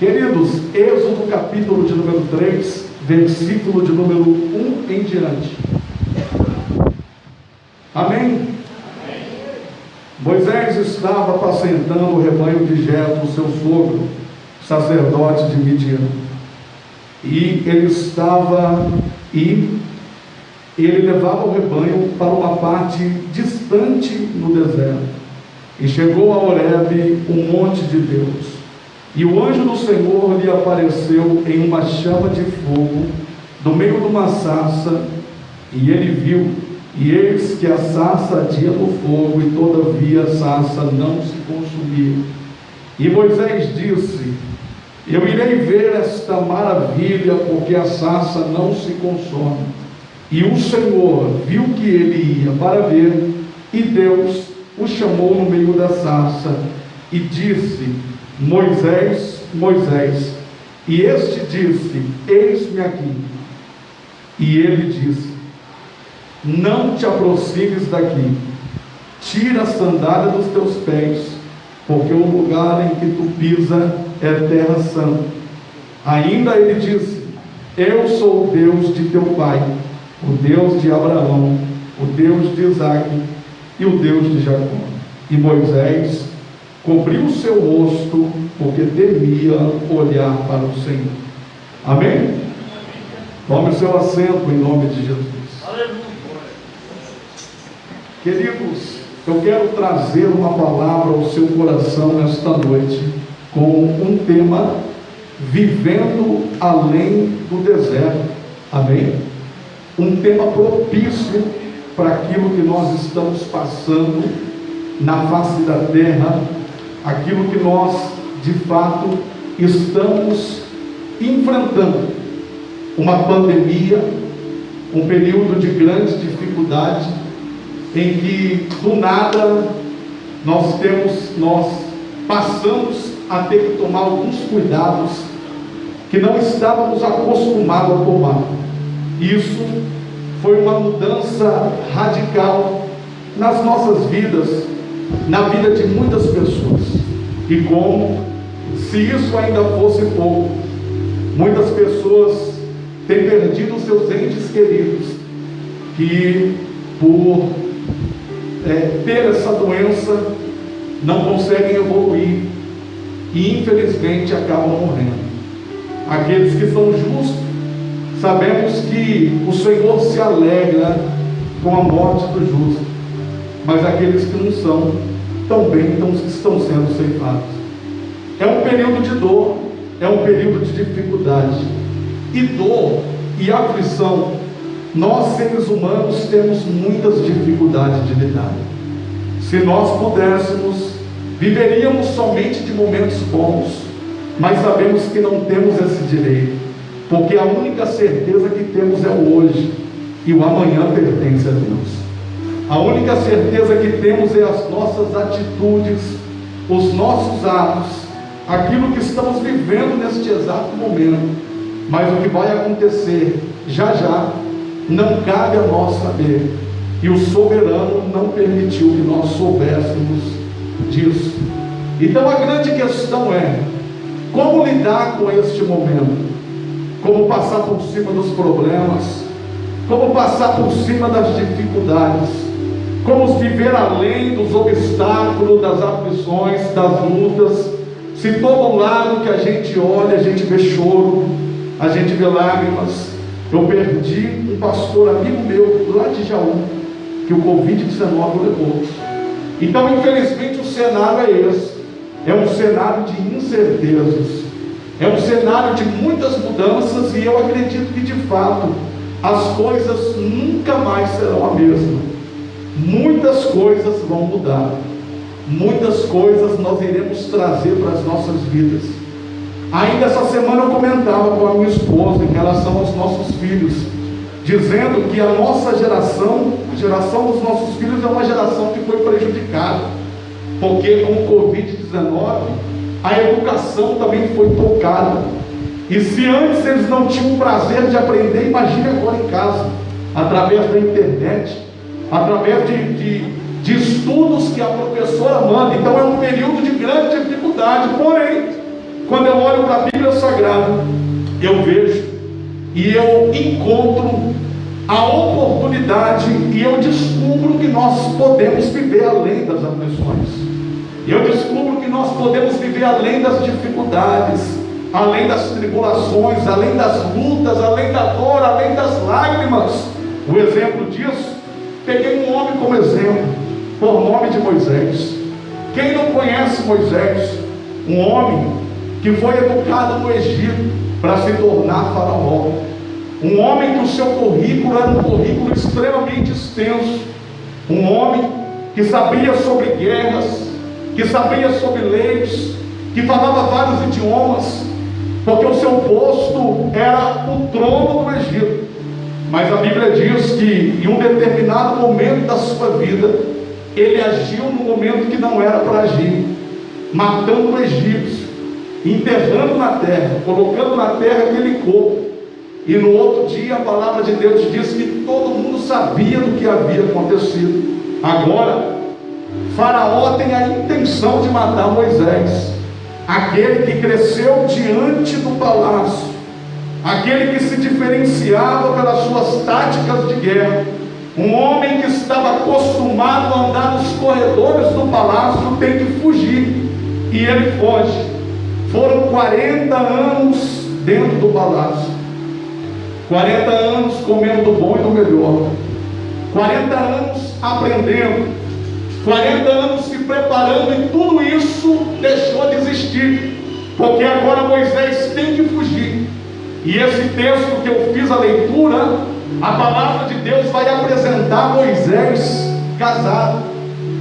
Queridos, Êxodo capítulo de número 3, versículo de número 1 em diante. Amém? Moisés estava apacentando o rebanho de Jetro, seu sogro, sacerdote de Midian. E ele levava o rebanho para uma parte distante no deserto. E chegou a Horebe, o monte de Deus. E o anjo do Senhor lhe apareceu em uma chama de fogo, do meio de uma sarça, e ele viu, e eis que a sarça ardia no fogo, e todavia a sarça não se consumia. E Moisés disse: eu irei ver esta maravilha, porque a sarça não se consome. E o Senhor viu que ele ia para ver, e Deus o chamou no meio da sarça, e disse: Moisés, Moisés. E este disse: eis-me aqui. E ele disse: não te aproximes daqui, tira a sandália dos teus pés, porque o lugar em que tu pisa é terra santa. Ainda ele disse: eu sou o Deus de teu pai, o Deus de Abraão, o Deus de Isaque e o Deus de Jacó. E Moisés cobriu o seu rosto, porque temia olhar para o Senhor. Amém? Tome o seu assento em nome de Jesus. Queridos, eu quero trazer uma palavra ao seu coração nesta noite, com um tema: vivendo além do deserto. Amém? Um tema propício para aquilo que nós estamos passando na face da terra, aquilo que nós de fato estamos enfrentando. Uma pandemia, um período de grande dificuldade, em que do nada nós passamos a ter que tomar alguns cuidados que não estávamos acostumados a tomar. Isso foi uma mudança radical nas nossas vidas, na vida de muitas pessoas. E como se isso ainda fosse pouco, muitas pessoas têm perdido seus entes queridos, que por ter essa doença não conseguem evoluir e infelizmente acabam morrendo. Aqueles que são justos, sabemos que o Senhor se alegra com a morte do justo, mas aqueles que não são, também estão sendo ceifados. É um período de dor, é um período de dificuldade, e dor e aflição, nós seres humanos temos muitas dificuldades de lidar. Se nós pudéssemos, viveríamos somente de momentos bons, mas sabemos que não temos esse direito, porque a única certeza que temos é o hoje, e o amanhã pertence a Deus. A única certeza que temos é as nossas atitudes, os nossos atos, aquilo que estamos vivendo neste exato momento. Mas o que vai acontecer já já não cabe a nós saber, e o soberano não permitiu que nós soubéssemos disso. Então a grande questão é: como lidar com este momento? Como passar por cima dos problemas? Como passar por cima das dificuldades? Como viver além dos obstáculos, das aflições, das lutas? Se todo lado que a gente olha, a gente vê choro, a gente vê lágrimas. Eu perdi um pastor amigo meu lá de Jaú, que o Covid-19 levou. Então infelizmente o cenário é esse. É um cenário de incertezas, é um cenário de muitas mudanças, e eu acredito que de fato as coisas nunca mais serão a mesma. Muitas coisas vão mudar, muitas coisas nós iremos trazer para as nossas vidas. Ainda essa semana eu comentava com a minha esposa em relação aos nossos filhos, dizendo que a nossa geração, a geração dos nossos filhos, é uma geração que foi prejudicada, porque com o Covid-19 a educação também foi tocada. E se antes eles não tinham o prazer de aprender, imagine agora em casa, através da internet, através de estudos que a professora manda. Então é um período de grande dificuldade. Porém, quando eu olho para a Bíblia Sagrada, eu vejo e eu encontro a oportunidade e eu descubro que nós podemos viver além das aflições. Eu descubro que nós podemos viver além das dificuldades, além das tribulações, além das lutas, além da dor, além das lágrimas. O exemplo disso, peguei um homem como exemplo, por nome de Moisés. Quem não conhece Moisés? Um homem que foi educado no Egito para se tornar faraó. Um homem que o seu currículo era um currículo extremamente extenso. Um homem que sabia sobre guerras, que sabia sobre leis, que falava vários idiomas, porque o seu posto era o trono do Egito. Mas a Bíblia diz que em um determinado momento da sua vida, ele agiu no momento que não era para agir, matando o egípcio, enterrando na terra, colocando na terra aquele corpo. E no outro dia a palavra de Deus diz que todo mundo sabia do que havia acontecido. Agora Faraó tem a intenção de matar Moisés, aquele que cresceu diante do palácio, aquele que se diferenciava pelas suas táticas de guerra, um homem que estava acostumado a andar nos corredores do palácio, tem que fugir, e ele foge. Foram 40 anos dentro do palácio, 40 anos comendo do bom e do melhor, 40 anos aprendendo, 40 anos se preparando, e tudo isso deixou de existir, porque agora Moisés tem que fugir. E esse texto que eu fiz a leitura, a palavra de Deus vai apresentar Moisés casado.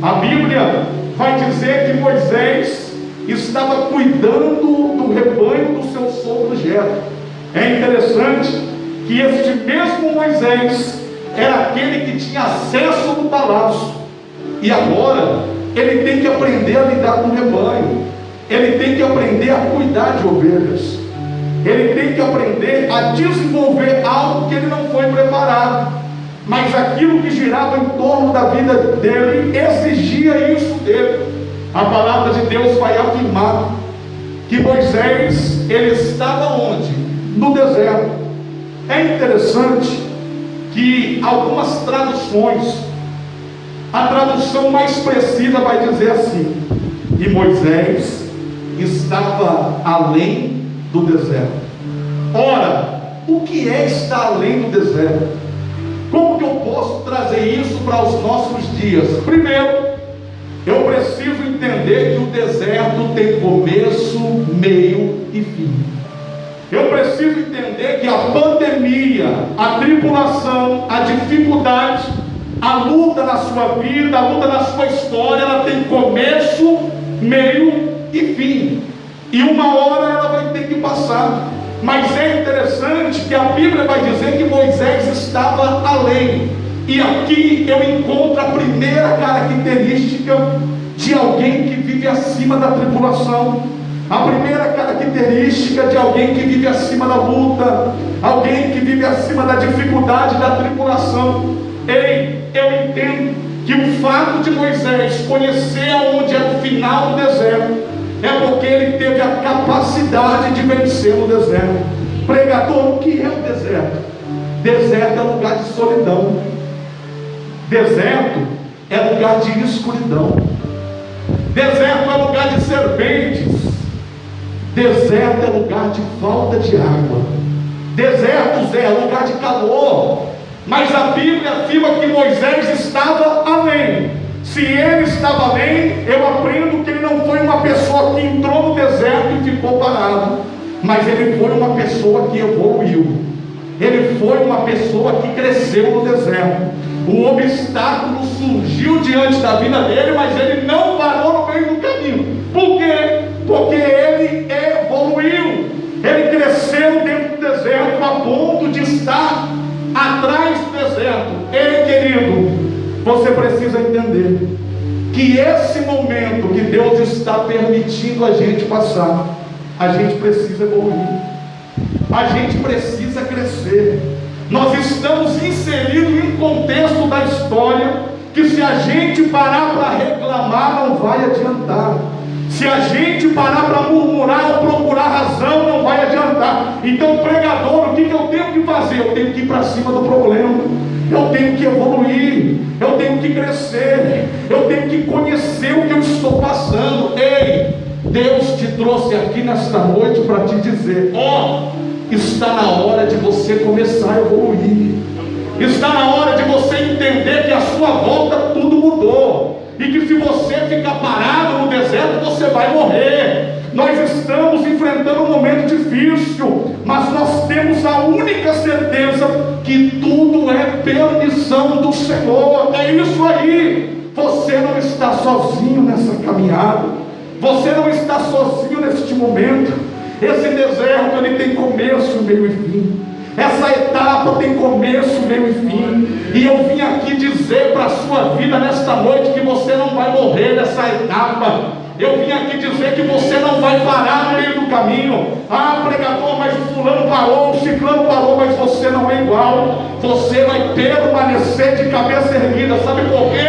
A Bíblia vai dizer que Moisés estava cuidando do rebanho do seu sogro Jetro. É interessante que este mesmo Moisés era aquele que tinha acesso no palácio, e agora ele tem que aprender a lidar com o rebanho, ele tem que aprender a cuidar de ovelhas, ele tem que aprender a desenvolver algo que ele não foi preparado, mas aquilo que girava em torno da vida dele exigia isso dele. A palavra de Deus vai afirmar que Moisés, ele estava onde? No deserto. É interessante que algumas traduções, a tradução mais precisa vai dizer assim: e Moisés estava além do deserto. Ora, o que é estar além do deserto? Como que eu posso trazer isso para os nossos dias? Primeiro, eu preciso entender que o deserto tem começo, meio e fim. Eu preciso entender que a pandemia, a tribulação, a dificuldade, a luta na sua vida, a luta na sua história, ela tem começo, meio e fim. E uma hora ela vai ter que passar. Mas é interessante que a Bíblia vai dizer que Moisés estava além. E aqui eu encontro a primeira característica de alguém que vive acima da tribulação, a primeira característica de alguém que vive acima da luta, alguém que vive acima da dificuldade, da tribulação. Ei, eu entendo que o fato de Moisés conhecer aonde é o final do deserto é porque ele teve a capacidade de vencer no deserto. Pregador, o que é o deserto? Deserto é lugar de solidão. Deserto é lugar de escuridão. Deserto é lugar de serpentes. Deserto é lugar de falta de água. Deserto é lugar de calor. Mas a Bíblia afirma que Moisés estava além. Se ele estava além, eu aprendo que ele não foi uma pessoa que entrou no deserto e ficou parado, mas ele foi uma pessoa que evoluiu. Ele foi uma pessoa que cresceu no deserto. O obstáculo surgiu diante da vida dele, mas ele não parou no meio do caminho. Por quê? Porque ele evoluiu. Ele cresceu dentro do deserto a ponto de estar atrás do deserto. Ei, querido, você precisa entender que esse momento que Deus está permitindo a gente passar, a gente precisa evoluir, a gente precisa crescer. Nós estamos inseridos em um contexto da história que, se a gente parar para reclamar, não vai adiantar. Se Se a gente parar para murmurar ou procurar razão, não vai adiantar. Então, pregador, o que eu tenho que fazer? Eu tenho que ir para cima do problema. Eu tenho que evoluir, eu tenho que crescer, eu tenho que conhecer o que eu estou passando. Ei, Deus te trouxe aqui nesta noite para te dizer: está na hora de você começar a evoluir. Está na hora de você entender que à sua volta tudo mudou, e que se você ficar parado no deserto, você vai morrer. Nós estamos enfrentando um momento difícil, mas nós temos a única certeza que tudo é permissão do Senhor. É isso aí. Você não está sozinho nessa caminhada, você não está sozinho neste momento. Esse deserto, ele tem começo, meio e fim. Essa etapa tem começo, meio e fim. E eu vim aqui dizer para a sua vida nesta noite que você não vai morrer nessa etapa. Eu vim aqui dizer que você não vai parar no meio do caminho. Ah, pregador, mas o fulano parou, o ciclano parou, mas você não é igual. Você vai permanecer de cabeça erguida. Sabe por quê?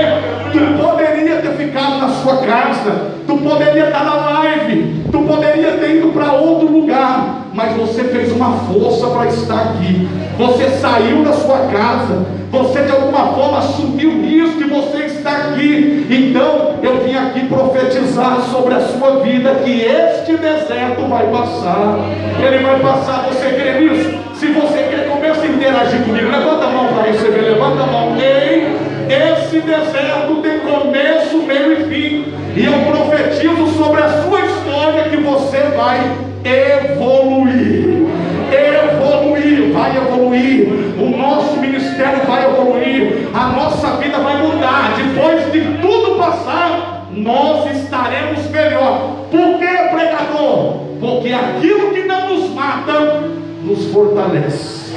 Tu poderia ter ficado na sua casa, tu poderia estar na live, tu poderia ter ido para outro lugar, mas você fez uma força para estar aqui. Você saiu da sua casa, você de alguma forma assumiu isso, que você está aqui. Então eu vim aqui profetizar sobre a sua vida que este deserto vai passar. Ele vai passar. Você crê nisso? Se você quer, começa a interagir comigo. Levanta a mão para receber, levanta a mão. Ei, esse deserto tem começo, meio e fim. E eu profetizo sobre a sua história que você vai evoluir. Evoluir, vai evoluir. O nosso ministério vai evoluir. A nossa vida vai mudar. Depois de tudo passar, nós estaremos melhor. Por que, pregador? Porque aquilo que não nos mata nos fortalece.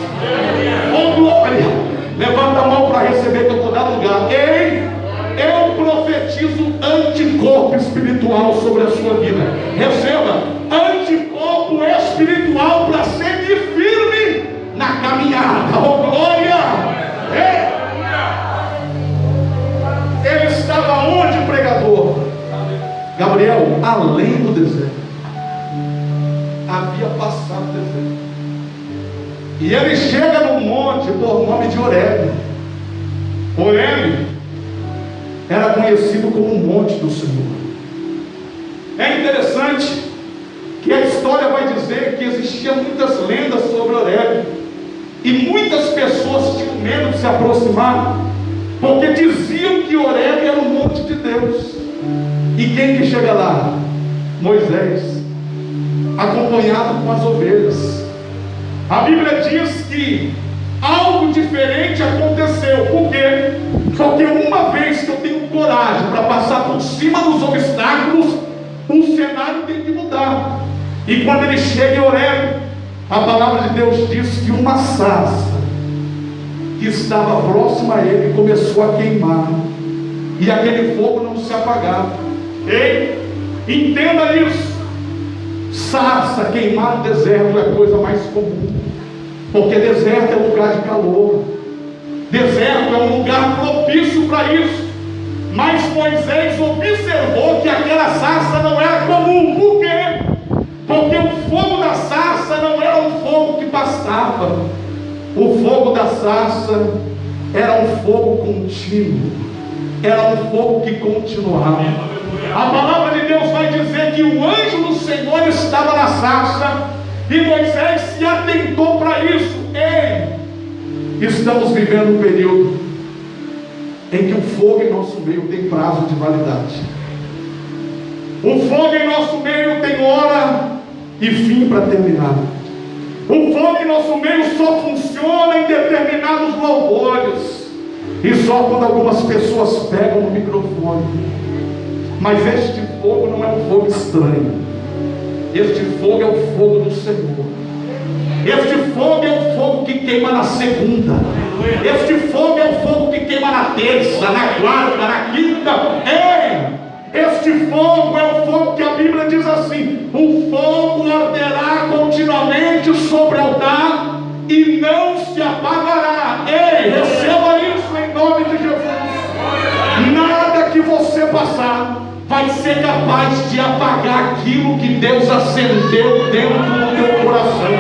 Oh glória! Levanta a mão para receber, que eu vou dar lugar. Ei, eu profetizo anticorpo espiritual sobre a sua vida. Receba anticorpo espiritual para seguir firme na caminhada. Oh glória! Ei, ele estava onde, pregador? Gabriel, além do deserto. Havia passado o deserto. E ele chega num monte por nome de Horebe. Horebe era conhecido como o monte do Senhor. É interessante que a história vai dizer que existiam muitas lendas sobre Horebe, e muitas pessoas tinham medo de se aproximar, porque diziam que Horebe era o monte de Deus. E quem que chega lá? Moisés, acompanhado com as ovelhas. A Bíblia diz que algo diferente aconteceu. Por quê? Porque uma vez que eu tenho coragem para passar por cima dos obstáculos, o cenário tem que mudar. E quando ele chega em Horebe, a palavra de Deus diz que uma sarça que estava próxima a ele começou a queimar, e aquele fogo não se apagava. Ei, entenda isso. Sarça queimar no deserto é a coisa mais comum, porque deserto é lugar de calor, deserto é um lugar propício para isso. Mas Moisés observou que aquela sarça não era comum. Por quê? Porque o fogo da sarça não era um fogo que passava. O fogo da sarça era um fogo contínuo, era um fogo que continuava. A palavra de Deus vai dizer que o anjo do Senhor estava na sarça, e Moisés se atentou para isso. Ei, estamos vivendo um período em que o fogo em nosso meio tem prazo de validade. O fogo em nosso meio tem hora e fim para terminar. O fogo em nosso meio só funciona em determinados louvores, e só quando algumas pessoas pegam no microfone. Mas este fogo não é um fogo estranho. Este fogo é o fogo do Senhor. Este fogo é o fogo que queima na segunda. Este fogo é o fogo que queima na terça, na quarta, na quinta. Ei, este fogo é o fogo que a Bíblia diz assim: o fogo arderá continuamente sobre o altar e não se apagará. Ei, receba isso em nome de Jesus. Nada que você passar vai vai ser capaz de apagar aquilo que Deus acendeu dentro do teu coração.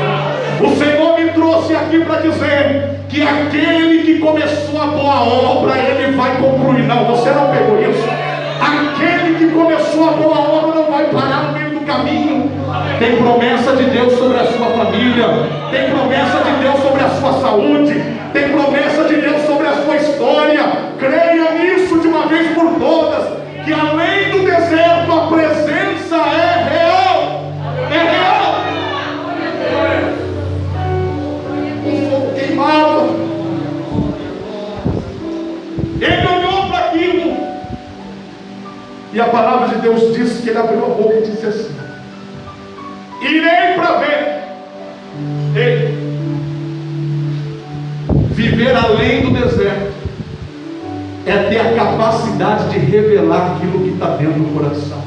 O Senhor me trouxe aqui para dizer que aquele que começou a boa obra, Ele vai concluir. Não, você não pegou isso. Aquele que começou a boa obra não vai parar no meio do caminho. Tem promessa de Deus sobre a sua família, tem promessa de Deus sobre a sua saúde, tem promessa de Deus sobre a sua história. Creia nisso de uma vez por todas, que além do deserto a presença é real. É real. Um fogo queimava. Ele olhou para aquilo, e a palavra de Deus disse que ele abriu a boca e disse assim: irei para ver. Ei, viver além do deserto é ter a capacidade de revelar aquilo que está dentro do coração.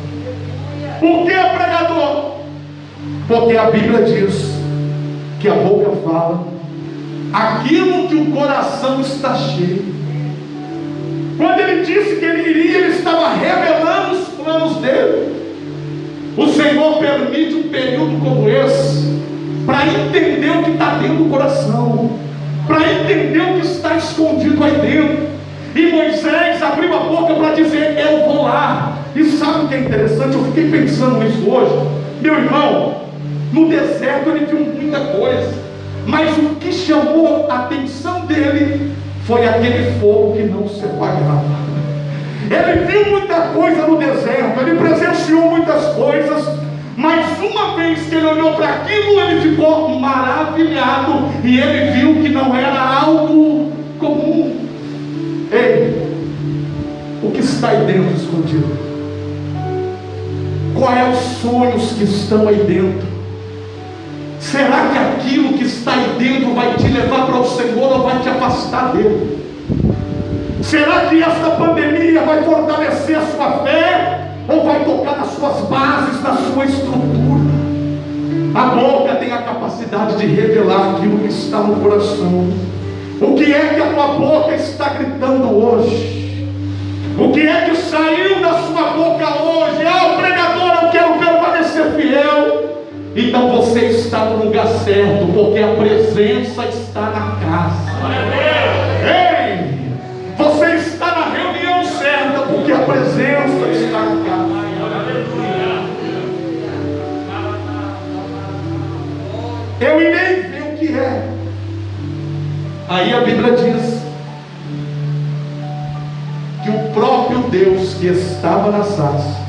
Por que, pregador? Porque a Bíblia diz que a boca fala aquilo que o coração está cheio. Quando ele disse que ele iria, ele estava revelando os planos dele. O Senhor permite um período como esse para entender o que está dentro do coração, para entender o que está escondido aí dentro. E Moisés abriu a boca para dizer: eu vou lá. E sabe o que é interessante? Eu fiquei pensando nisso hoje. Meu irmão, no deserto ele viu muita coisa, mas o que chamou a atenção dele foi aquele fogo que não se apagava. Ele viu muita coisa no deserto, ele presenciou muitas coisas, mas uma vez que ele olhou para aquilo, ele ficou maravilhado, e ele viu que não era algo comum. Ei, o que está aí dentro escondido? Quais os sonhos que estão aí dentro? Será que aquilo que está aí dentro vai te levar para o Senhor ou vai te afastar dele? Será que esta pandemia vai fortalecer a sua fé ou vai tocar nas suas bases, na sua estrutura? A boca tem a capacidade de revelar aquilo que está no coração. O que é que a tua boca está gritando hoje? O que é que saiu da sua boca hoje? Ah, pregador, eu quero permanecer fiel. Então você está no lugar certo, porque a presença está na casa. Ei, você está na reunião certa, porque a presença está na casa. Eu irei ver o que é. Aí a Bíblia diz que o próprio Deus que estava na sarça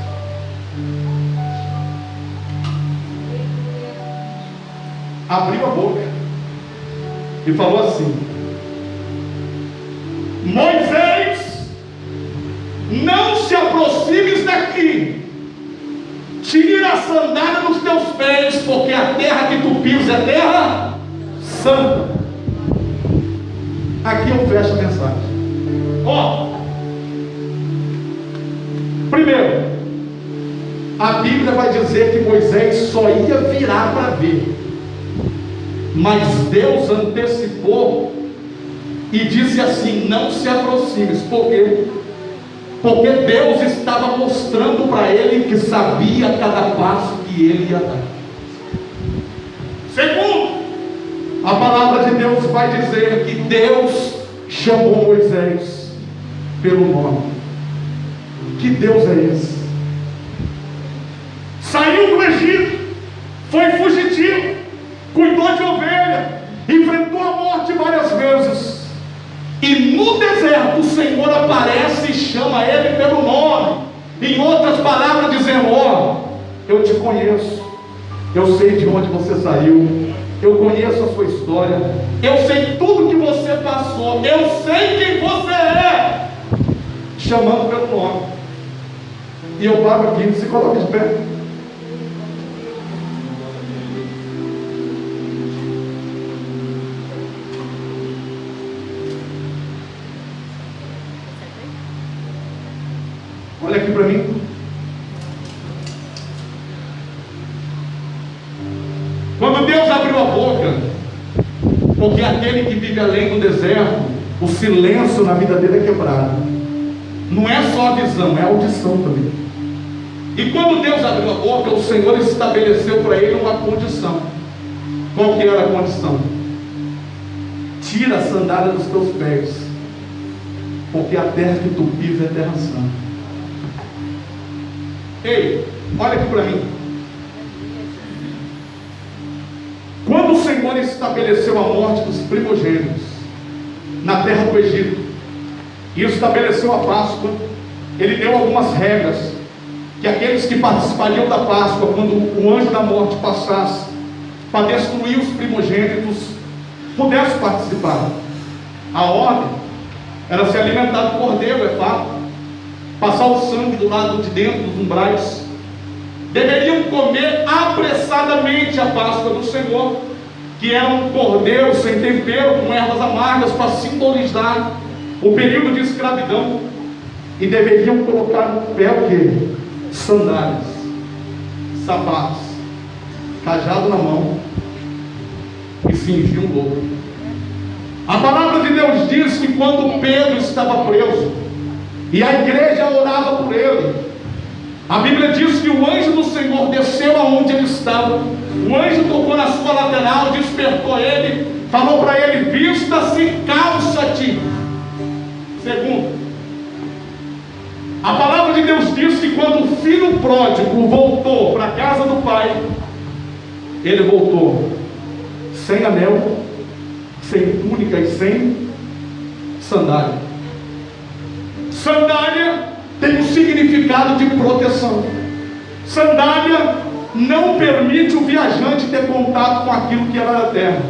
abriu a boca e falou assim: Moisés, não se aproximes daqui, tira a sandália dos teus pés, porque a terra que tu pisas é terra santa. Aqui eu fecho a mensagem. Ó, primeiro, a Bíblia vai dizer que Moisés só ia virar para ver, mas Deus antecipou e disse assim: não se aproximes. Por quê? Porque Deus estava mostrando para ele que sabia cada passo que ele ia dar. Segundo, a palavra de Deus vai dizer que Deus chamou Moisés pelo nome. Que Deus é esse? Saiu do Egito, foi fugitivo, cuidou de ovelha, enfrentou a morte várias vezes, e no deserto o Senhor aparece e chama ele pelo nome. Em outras palavras, dizendo: ó, eu te conheço, eu sei de onde você saiu, eu conheço a sua história, eu sei tudo que você passou, eu sei quem você é, chamando pelo nome. E eu paro aqui, se coloca de pé. Olha aqui para mim. Quando Deus abriu a boca, porque aquele que vive além do deserto, o silêncio na vida dele é quebrado. Não é só a visão, é a audição também. E quando Deus abriu a boca, o Senhor estabeleceu para ele uma condição. Qual que era a condição? Tira a sandália dos teus pés, porque a terra que tu pisas é terra santa. Ei, olha aqui para mim. Quando o Senhor estabeleceu a morte dos primogênitos na terra do Egito, e estabeleceu a Páscoa, Ele deu algumas regras, que aqueles que participariam da Páscoa, quando o anjo da morte passasse para destruir os primogênitos, pudessem participar. A ordem era se alimentar do cordeiro, é fato, passar o sangue do lado de dentro dos umbrais. Deveriam comer apressadamente a Páscoa do Senhor, que era um cordeiro sem tempero, com ervas amargas, para simbolizar o período de escravidão. E deveriam colocar no pé o quê? Sandálias, sapatos, cajado na mão e cingir um lobo. A palavra de Deus diz que quando Pedro estava preso e a igreja orava por ele, a Bíblia diz que o anjo do Senhor desceu aonde ele estava. O anjo tocou na sua lateral, despertou ele, falou para ele: vista-se, calça-te. Segundo, a palavra de Deus diz que quando o filho pródigo voltou para a casa do pai, ele voltou sem anel, sem túnica e sem sandália. Sandália tem um significado de proteção. Sandália não permite o viajante ter contato com aquilo que era da terra.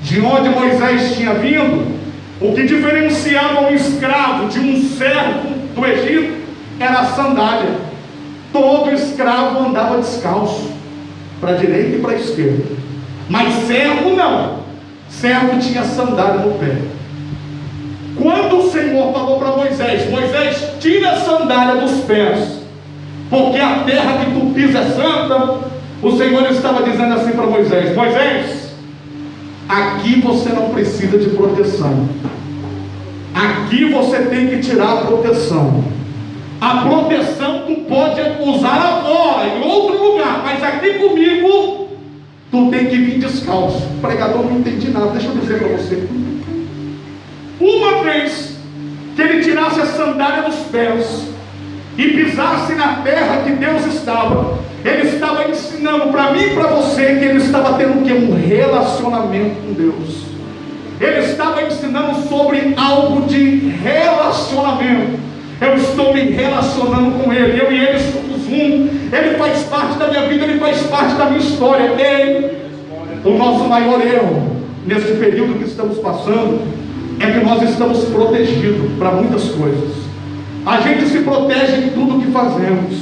De onde Moisés tinha vindo, o que diferenciava um escravo de um servo do Egito era a sandália. Todo escravo andava descalço, para a direita e para a esquerda. Mas servo não. Servo tinha sandália no pé. Quando o Senhor falou para Moisés: Moisés, tira a sandália dos pés, porque a terra que tu pisas é santa, o Senhor estava dizendo assim para Moisés: Moisés, aqui você não precisa de proteção. Aqui você tem que tirar a proteção. A proteção tu pode usar agora, em outro lugar, mas aqui comigo tu tem que vir descalço. Pregador, não entendi nada, deixa eu dizer para você. Uma vez que ele tirasse a sandália dos pés e pisasse na terra que Deus estava, ele estava ensinando para mim e para você que ele estava tendo o quê? Um relacionamento com Deus. Ele estava ensinando sobre algo de relacionamento. Eu estou me relacionando com Ele, eu e Ele somos um. Ele faz parte da minha vida, Ele faz parte da minha história. Ele, o nosso maior erro nesse período que estamos passando é que nós estamos protegidos para muitas coisas. A gente se protege em tudo que fazemos,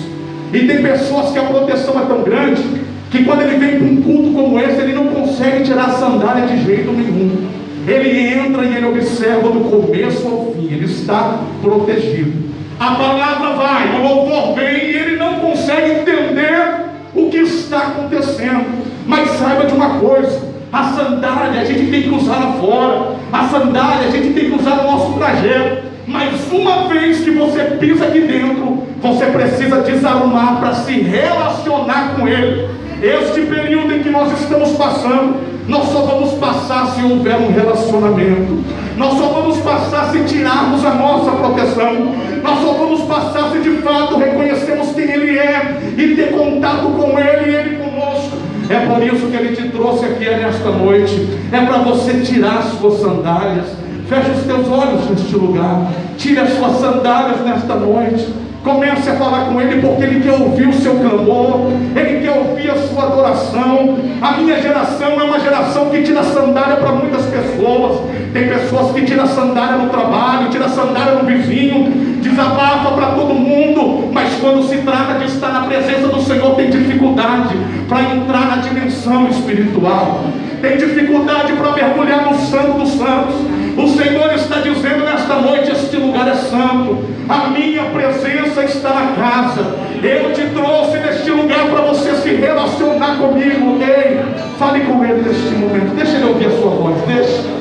e tem pessoas que a proteção é tão grande que quando ele vem para um culto como esse, ele não consegue tirar a sandália de jeito nenhum. Ele entra e ele observa do começo ao fim, ele está protegido. A palavra vai, o louvor vem e ele não consegue entender o que está acontecendo. Mas saiba de uma coisa: a sandália a gente tem que usar lá fora, a sandália a gente tem que usar no nosso trajeto. Mas uma vez que você pisa aqui dentro, você precisa desarrumar para se relacionar com Ele. Este período em que nós estamos passando, nós só vamos passar se houver um relacionamento. Nós só vamos passar se tirarmos a nossa proteção. Nós só vamos passar se de fato reconhecemos quem Ele é e ter contato com Ele e Ele conosco. É por isso que Ele te trouxe aqui nesta noite. É para você tirar as suas sandálias. Feche os teus olhos neste lugar. Tire as suas sandálias nesta noite. Comece a falar com Ele, porque Ele quer ouvir o seu clamor, Ele quer ouvir a sua adoração. A minha geração é uma geração que tira sandália para muitas pessoas. Tem pessoas que tiram sandália no trabalho, tiram sandália no vizinho, desabafa para todo mundo, mas quando se trata de estar na presença do Senhor, tem dificuldade para entrar na dimensão espiritual, tem dificuldade para mergulhar no Santo dos Santos. O Senhor está dizendo nesta noite: este lugar é santo, a minha presença está na casa. Eu te trouxe neste lugar para você se relacionar comigo. Ei, fale com Ele neste momento, deixa Ele ouvir a sua voz, deixa.